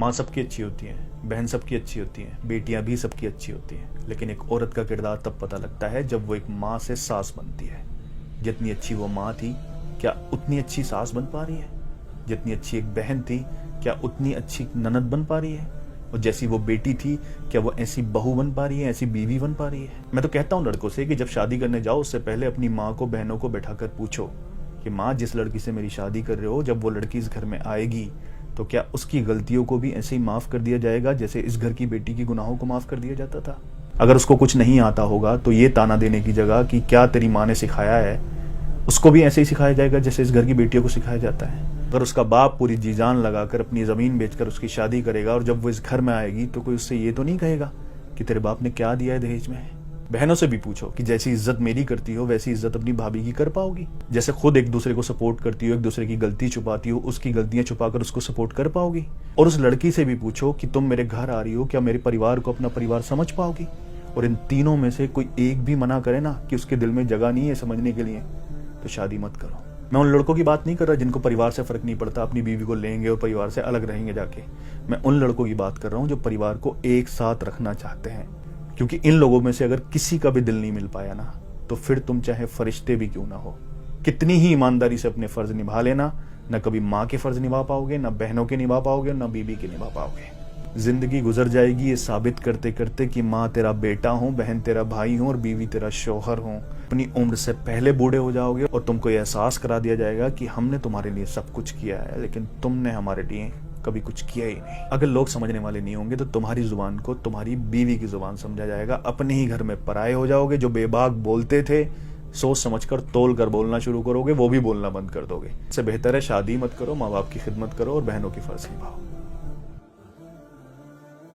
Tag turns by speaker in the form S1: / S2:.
S1: माँ सबकी अच्छी होती है, बहन सबकी अच्छी होती है, बेटियां भी सबकी अच्छी होती हैं, लेकिन एक औरत का किरदार तब पता लगता है जब वो एक माँ से सास बनती है। जितनी अच्छी वो माँ थी, क्या उतनी अच्छी सास बन पा रही है? जितनी अच्छी एक बहन थी, क्या उतनी अच्छी ननद बन पा रही है? और जैसी वो बेटी थी, क्या वो ऐसी बहू बन पा रही है, ऐसी बीवी बन पा रही है? मैं तो कहता हूँ लड़कों से कि जब शादी करने जाओ उससे पहले अपनी माँ को, बहनों को बैठाकर पूछो कि माँ, जिस लड़की से मेरी शादी कर रहे हो, जब वो लड़की इस घर में आएगी तो क्या उसकी गलतियों को भी ऐसे ही माफ कर दिया जाएगा जैसे इस घर की बेटी की गुनाहों को माफ कर दिया जाता था? अगर उसको कुछ नहीं आता होगा तो ये ताना देने की जगह कि क्या तेरी माँ ने सिखाया है, उसको भी ऐसे ही सिखाया जाएगा जैसे इस घर की बेटियों को सिखाया जाता है। अगर उसका बाप पूरी जी जान लगाकर अपनी जमीन बेचकर उसकी शादी करेगा और जब वो इस घर में आएगी तो कोई उससे ये तो नहीं कहेगा कि तेरे बाप ने क्या दिया है दहेज में? बहनों से भी पूछो कि जैसी इज्जत मेरी करती हो वैसी इज्जत अपनी भाभी की कर पाओगी? जैसे खुद एक दूसरे को सपोर्ट करती हो, एक दूसरे की गलती छुपाती हो, उसकी गलतियां छुपाकर उसको सपोर्ट कर पाओगी? और उस लड़की से भी पूछो कि तुम मेरे घर आ रही हो, क्या मेरे परिवार को अपना परिवार समझ पाओगी? और इन तीनों में से कोई एक भी मना करे ना कि उसके दिल में जगह नहीं है समझने के लिए, तो शादी मत करो। मैं उन लड़कों की बात नहीं कर रहा जिनको परिवार से फर्क नहीं पड़ता, अपनी बीवी को लेंगे और परिवार से अलग रहेंगे जाके। मैं उन लड़कों की बात कर रहा हूँ जो परिवार को एक साथ रखना चाहते हैं, क्योंकि इन लोगों में से अगर किसी का भी दिल नहीं मिल पाया ना, तो फिर तुम चाहे फरिश्ते भी क्यों ना हो, कितनी ही ईमानदारी से अपने फर्ज निभा लेना, न कभी माँ के फर्ज निभा पाओगे, न बहनों के निभा पाओगे, न बीबी के निभा पाओगे। जिंदगी गुजर जाएगी ये साबित करते करते कि माँ तेरा बेटा हूँ, बहन तेरा भाई हूँ और बीवी तेरा शौहर हूँ। अपनी उम्र से पहले बूढ़े हो जाओगे और तुमको ये एहसास करा दिया जाएगा कि हमने तुम्हारे लिए सब कुछ किया है, लेकिन तुमने हमारे लिए कभी कुछ किया ही नहीं। अगर लोग समझने वाले नहीं होंगे तो तुम्हारी जुबान को तुम्हारी बीवी की जुबान समझा जाएगा। अपने ही घर में पराये हो जाओगे। जो बेबाक बोलते थे, सोच समझकर तोल कर बोलना शुरू करोगे, वो भी बोलना बंद कर दोगे। इससे बेहतर है शादी मत करो, माँ बाप की खिदमत करो और बहनों की फर्ज निभाओ।